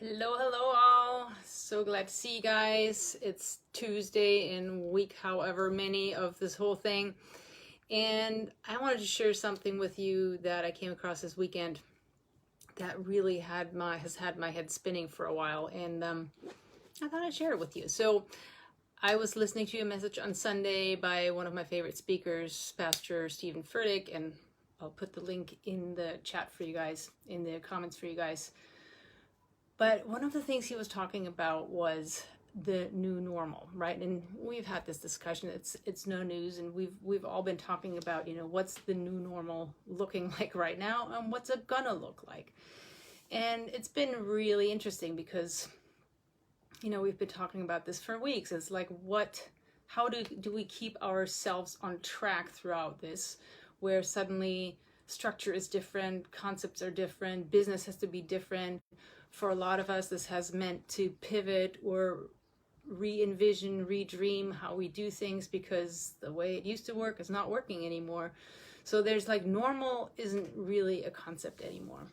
Hello, hello all. So glad to see you guys. It's Tuesday in week however many of this whole thing. And I wanted to share something with you that I came across this weekend that really has had my head spinning for a while, and I thought I'd share it with you. So I was listening to a message on Sunday by one of my favorite speakers, Pastor Stephen Furtick, and I'll put the link in the chat for you guys, in the comments for you guys. But one of the things he was talking about was the new normal, right? And we've had this discussion. It's no news, and we've all been talking about, what's the new normal looking like right now, and what's it gonna look like. And it's been really interesting because, we've been talking about this for weeks. It's like, how do we keep ourselves on track throughout this, where suddenly structure is different, concepts are different, business has to be different. For a lot of us, this has meant to pivot or re-envision, redream how we do things because the way it used to work is not working anymore. So there's like normal isn't really a concept anymore.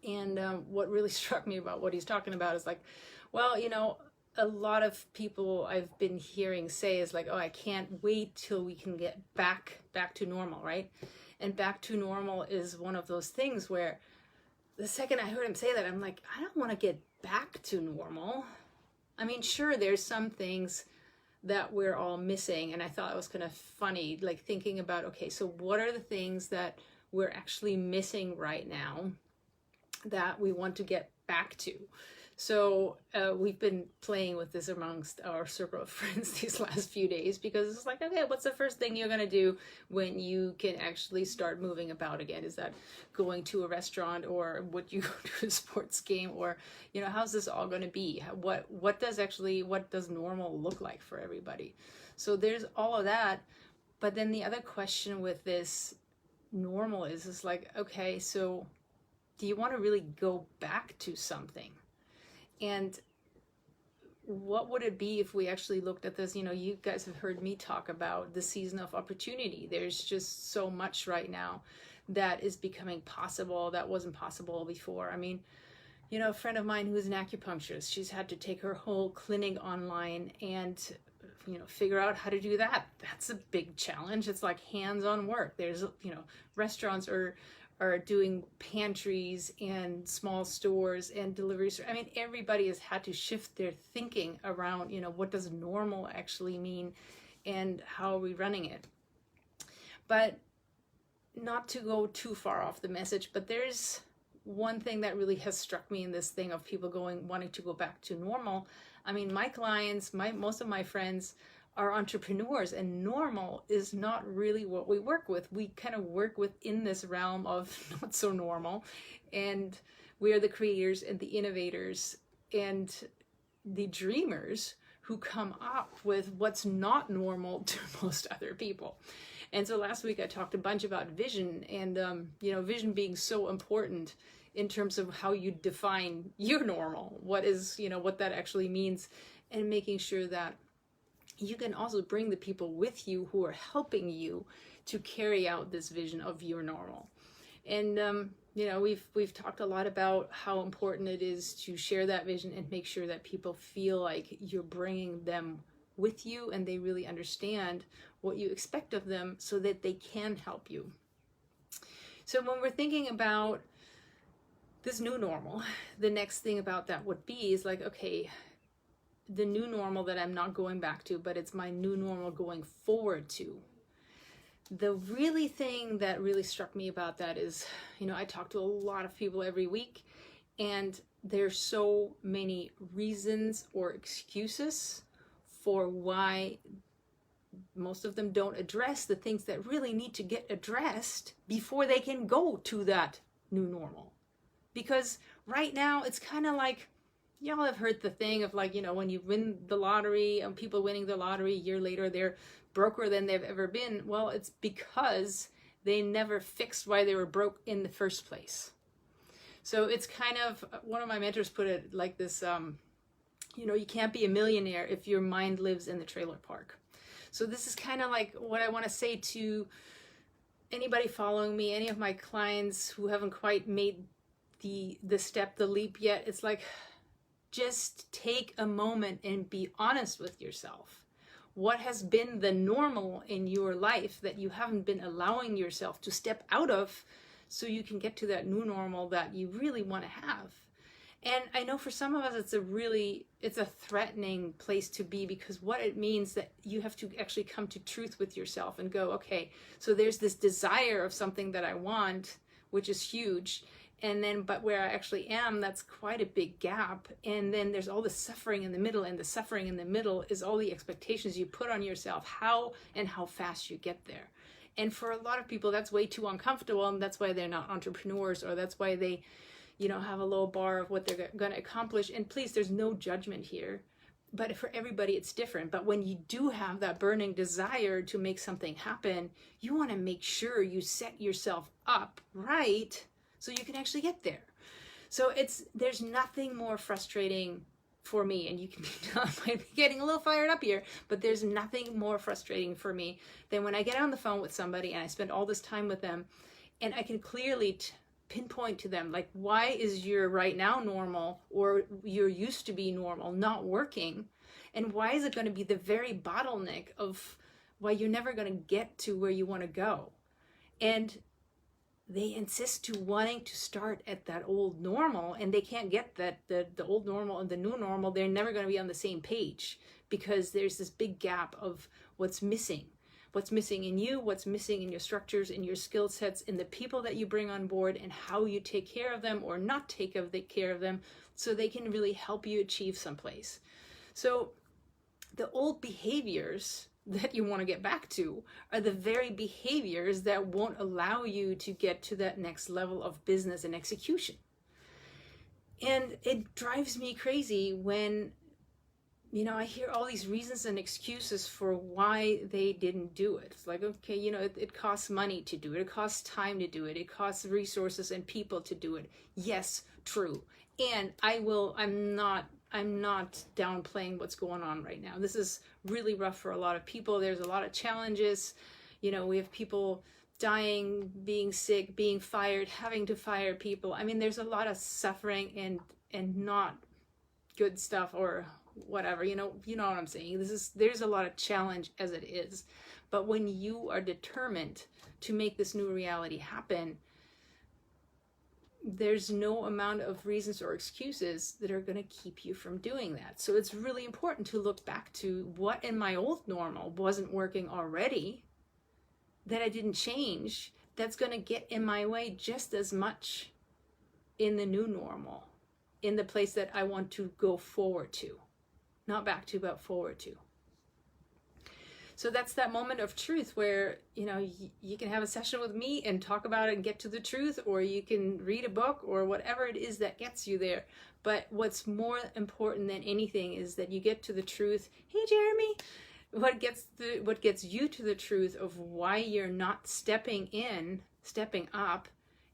And what really struck me about what he's talking about is like, well, a lot of people I've been hearing say is like, oh, I can't wait till we can get back to normal, right? And back to normal is one of those things where the second I heard him say that, I'm like, I don't want to get back to normal. I mean, sure, there's some things that we're all missing. And I thought it was kind of funny, like thinking about, okay, so what are the things that we're actually missing right now that we want to get back to? So we've been playing with this amongst our circle of friends these last few days because it's like, okay, what's the first thing you're going to do when you can actually start moving about again? Is that going to a restaurant, or would you go to a sports game, or, how's this all going to be? What does normal look like for everybody? So there's all of that. But then the other question with this normal is like, okay, so do you want to really go back to something? And what would it be if we actually looked at this? You guys have heard me talk about the season of opportunity. There's just so much right now that is becoming possible that wasn't possible before. I mean, a friend of mine who's an acupuncturist, she's had to take her whole clinic online and figure out how to do that. That's a big challenge. It's like hands-on work. There's restaurants are doing pantries and small stores and deliveries. I mean, everybody has had to shift their thinking around, what does normal actually mean and how are we running it? But not to go too far off the message, but there's one thing that really has struck me in this thing of people wanting to go back to normal. I mean, my clients, most of my friends are entrepreneurs, and normal is not really what we work with. We kind of work within this realm of not so normal, and we are the creators and the innovators and the dreamers who come up with what's not normal to most other people. And so last week I talked a bunch about vision and vision being so important in terms of how you define your normal, what that actually means, and making sure that you can also bring the people with you who are helping you to carry out this vision of your normal. And we've talked a lot about how important it is to share that vision and make sure that people feel like you're bringing them with you and they really understand what you expect of them so that they can help you. So when we're thinking about this new normal, the next thing about that would be is like, okay, the new normal that I'm not going back to, but it's my new normal going forward to. The really thing that really struck me about that is, I talk to a lot of people every week, and there's so many reasons or excuses for why most of them don't address the things that really need to get addressed before they can go to that new normal. Because right now it's kind of like, y'all have heard the thing of like, when you win the lottery and people winning the lottery a year later, they're broker than they've ever been. Well, it's because they never fixed why they were broke in the first place. So it's kind of, one of my mentors put it like this, you can't be a millionaire if your mind lives in the trailer park. So this is kind of like what I want to say to anybody following me, any of my clients who haven't quite made the leap yet. It's like, just take a moment and be honest with yourself. What has been the normal in your life that you haven't been allowing yourself to step out of, so you can get to that new normal that you really want to have? And I know for some of us, it's a threatening place to be, because what it means that you have to actually come to truth with yourself and go, okay, so there's this desire of something that I want, which is huge. And then, but where I actually am, that's quite a big gap. And then there's all the suffering in the middle, and the suffering in the middle is all the expectations you put on yourself, how fast you get there. And for a lot of people, that's way too uncomfortable, and that's why they're not entrepreneurs, or that's why they, have a low bar of what they're going to accomplish. And please, there's no judgment here, but for everybody it's different. But when you do have that burning desire to make something happen, you want to make sure you set yourself up right so you can actually get there. So there's nothing more frustrating for me, and you can might be getting a little fired up here, but there's nothing more frustrating for me than when I get on the phone with somebody and I spend all this time with them, and I can clearly pinpoint to them, like, why is your right now normal, or your used to be normal, not working? And why is it going to be the very bottleneck of why you're never going to get to where you want to go? And they insist to wanting to start at that old normal, and they can't get that the old normal and the new normal, they're never going to be on the same page, because there's this big gap of what's missing in you, what's missing in your structures, in your skill sets, in the people that you bring on board, and how you take care of them or not take care of them, so they can really help you achieve someplace. So the old behaviors that you want to get back to are the very behaviors that won't allow you to get to that next level of business and execution. And it drives me crazy when I hear all these reasons and excuses for why they didn't do it. It's like, okay, it costs money to do it. It costs time to do it. It costs resources and people to do it. Yes, true. And I'm not downplaying what's going on right now. This is really rough for a lot of people. There's a lot of challenges. We have people dying, being sick, being fired, having to fire people. I mean, there's a lot of suffering and not good stuff, or whatever, you know what I'm saying. There's a lot of challenge as it is. But when you are determined to make this new reality happen, there's no amount of reasons or excuses that are going to keep you from doing that. So it's really important to look back to what in my old normal wasn't working already, that I didn't change, that's going to get in my way just as much in the new normal, in the place that I want to go forward to. Not back to, but forward to. So that's that moment of truth where, you can have a session with me and talk about it and get to the truth, or you can read a book, or whatever it is that gets you there. But what's more important than anything is that you get to the truth. Hey, Jeremy, what gets you to the truth of why you're not stepping up,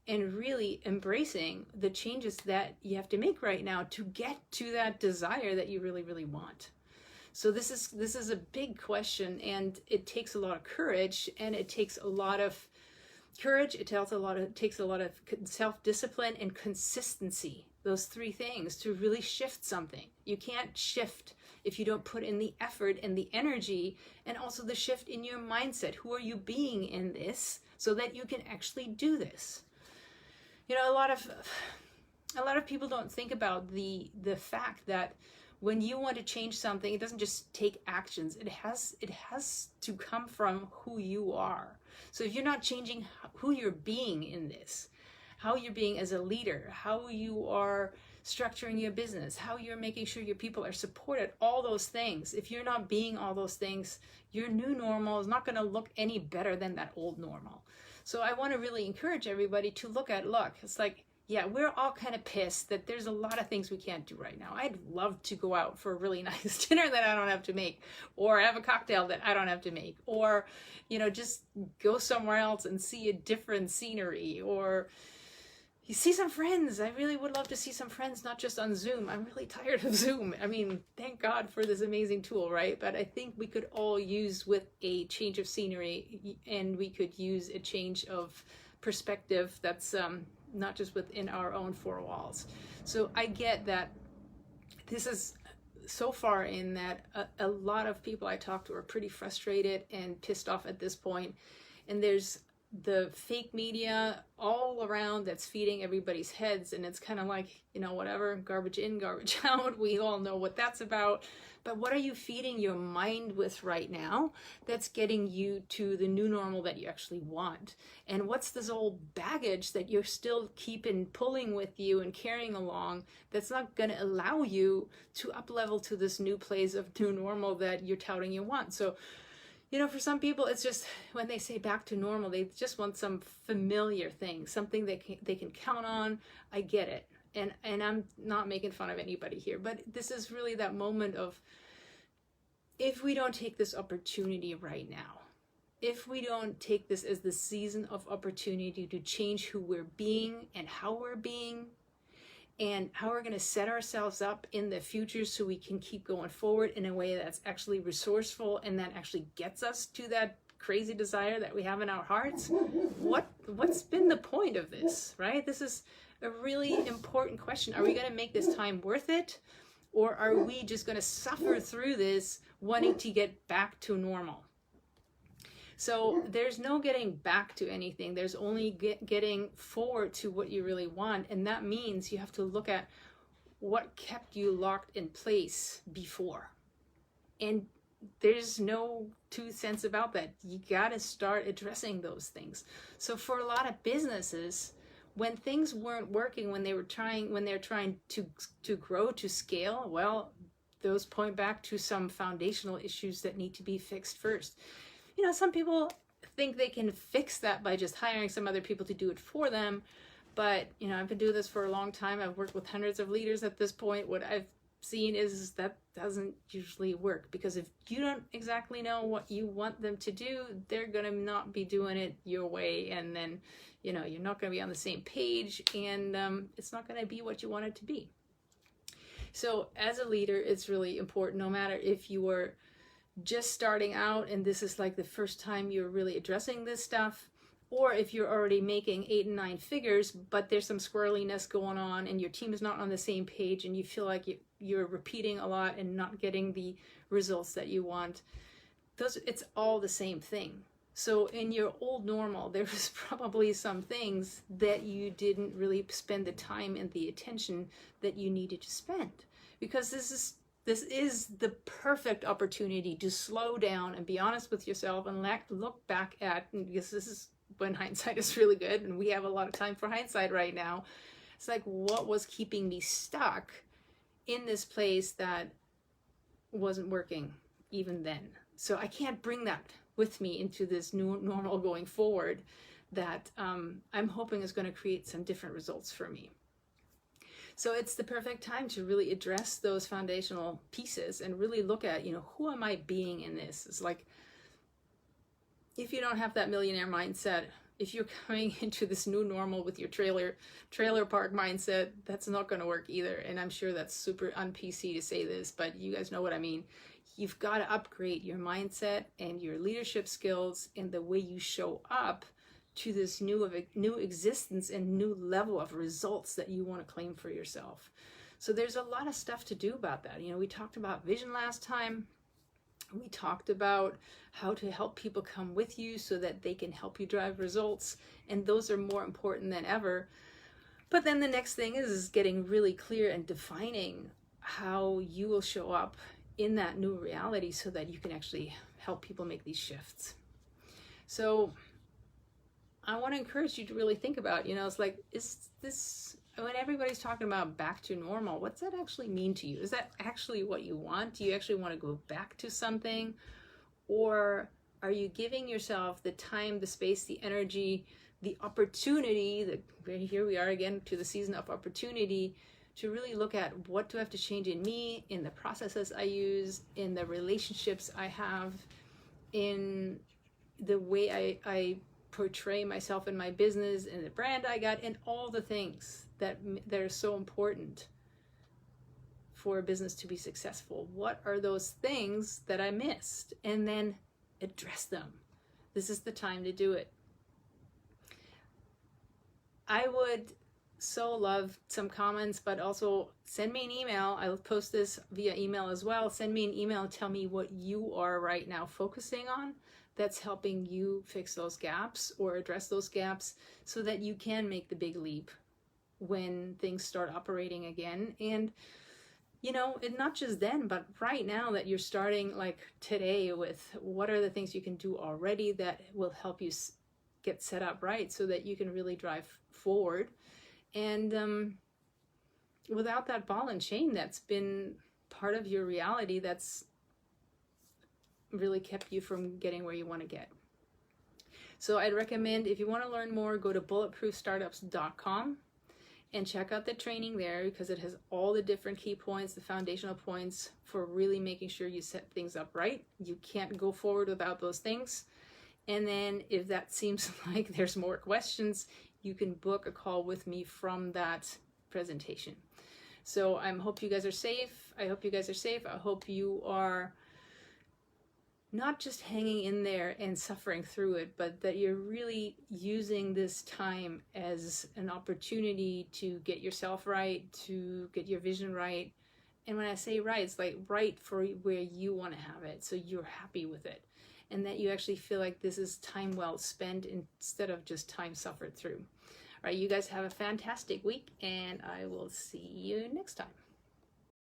and really embracing the changes that you have to make right now to get to that desire that you really, really want. So this is a big question, and it takes a lot of courage, and it takes a lot of courage. It takes a lot of self-discipline and consistency. Those three things to really shift something. You can't shift if you don't put in the effort and the energy, and also the shift in your mindset. Who are you being in this, so that you can actually do this? A lot of people don't think about the fact that when you want to change something, it doesn't just take actions. It has to come from who you are. So if you're not changing who you're being in this, how you're being as a leader, how you are structuring your business, how you're making sure your people are supported, all those things, if you're not being all those things, your new normal is not going to look any better than that old normal. So I want to really encourage everybody to look. It's like, yeah, we're all kind of pissed that there's a lot of things we can't do right now. I'd love to go out for a really nice dinner that I don't have to make, or have a cocktail that I don't have to make, or, just go somewhere else and see a different scenery, or you see some friends. I really would love to see some friends, not just on Zoom. I'm really tired of Zoom. I mean, thank God for this amazing tool, right? But I think we could all use with a change of scenery, and we could use a change of perspective that's not just within our own four walls. So I get that this is so far in that a lot of people I talk to are pretty frustrated and pissed off at this point. And there's the fake media all around that's feeding everybody's heads, and it's kind of like, you know, whatever, garbage in, garbage out. We all know what that's about. But what are you feeding your mind with right now that's getting you to the new normal that you actually want? And what's this old baggage that you're still keeping pulling with you and carrying along that's not going to allow you to up level to this new place of new normal that you're touting you want? So, you know, for some people, it's just when they say back to normal, they just want some familiar thing, something they can count on. I get it. And I'm not making fun of anybody here, but this is really that moment of, if we don't take this opportunity right now, if we don't take this as the season of opportunity to change who we're being and how we're being, and how we're going to set ourselves up in the future so we can keep going forward in a way that's actually resourceful and that actually gets us to that crazy desire that we have in our hearts, what's been the point of this, right? This is a really important question. Are we going to make this time worth it? Or are we just going to suffer through this wanting to get back to normal? So there's no getting back to anything. There's only getting forward to what you really want. And that means you have to look at what kept you locked in place before. And there's no two cents about that. You got to start addressing those things. So for a lot of businesses, when things weren't working, when they're trying to grow, to scale, well, those point back to some foundational issues that need to be fixed first. You know, some people think they can fix that by just hiring some other people to do it for them. But, you know, I've been doing this for a long time. I've worked with hundreds of leaders at this point. What I've seen is that doesn't usually work, because if you don't exactly know what you want them to do, they're going to not be doing it your way. And then, you know, you're not going to be on the same page, and it's not going to be what you want it to be. So as a leader, it's really important, no matter if you are just starting out and this is like the first time you're really addressing this stuff, or if you're already making 8 and 9 figures, but there's some squirreliness going on and your team is not on the same page and you feel like you're repeating a lot and not getting the results that you want. It's all the same thing. So in your old normal, there was probably some things that you didn't really spend the time and the attention that you needed to spend, because this is the perfect opportunity to slow down and be honest with yourself and look back at, because this is when hindsight is really good and we have a lot of time for hindsight right now. It's like, what was keeping me stuck in this place that wasn't working even then? So I can't bring that with me into this new normal going forward that I'm hoping is going to create some different results for me. So it's the perfect time to really address those foundational pieces and really look at, you know, who am I being in this? It's like, if you don't have that millionaire mindset, if you're coming into this new normal with your trailer park mindset, that's not going to work either. And I'm sure that's super un-PC to say this, but you guys know what I mean. You've got to upgrade your mindset and your leadership skills and the way you show up to this new existence and new level of results that you want to claim for yourself. So there's a lot of stuff to do about that. You know, we talked about vision last time. We talked about how to help people come with you so that they can help you drive results. And those are more important than ever. But then the next thing is getting really clear and defining how you will show up in that new reality so that you can actually help people make these shifts. So I want to encourage you to really think about, you know, it's like, is this, when everybody's talking about back to normal, what's that actually mean to you? Is that actually what you want? Do you actually want to go back to something? Or are you giving yourself the time, the space, the energy, the opportunity, here we are again to the season of opportunity, to really look at what do I have to change in me, in the processes I use, in the relationships I have, in the way I portray myself in my business and the brand I got, and all the things that are so important for a business to be successful. What are those things that I missed? And then address them. This is the time to do it. I would so love some comments, but also send me an email. I'll post this via email as well. Send me an email and tell me what you are right now focusing on that's helping you fix those gaps or address those gaps so that you can make the big leap when things start operating again. And you know, and not just then, but right now that you're starting, like today, with what are the things you can do already that will help you get set up right so that you can really drive forward. And without that ball and chain that's been part of your reality, that's really kept you from getting where you want to get. So I'd recommend, if you want to learn more, go to bulletproofstartups.com and check out the training there, because it has all the different key points, the foundational points for really making sure you set things up right. You can't go forward without those things. And then if that seems like there's more questions, you can book a call with me from that presentation. So I hope you guys are safe. I hope you guys are safe. I hope you are not just hanging in there and suffering through it, but that you're really using this time as an opportunity to get yourself right, to get your vision right. And when I say right, it's like right for where you want to have it, so you're happy with it, and that you actually feel like this is time well spent instead of just time suffered through. All right, you guys have a fantastic week, and I will see you next time.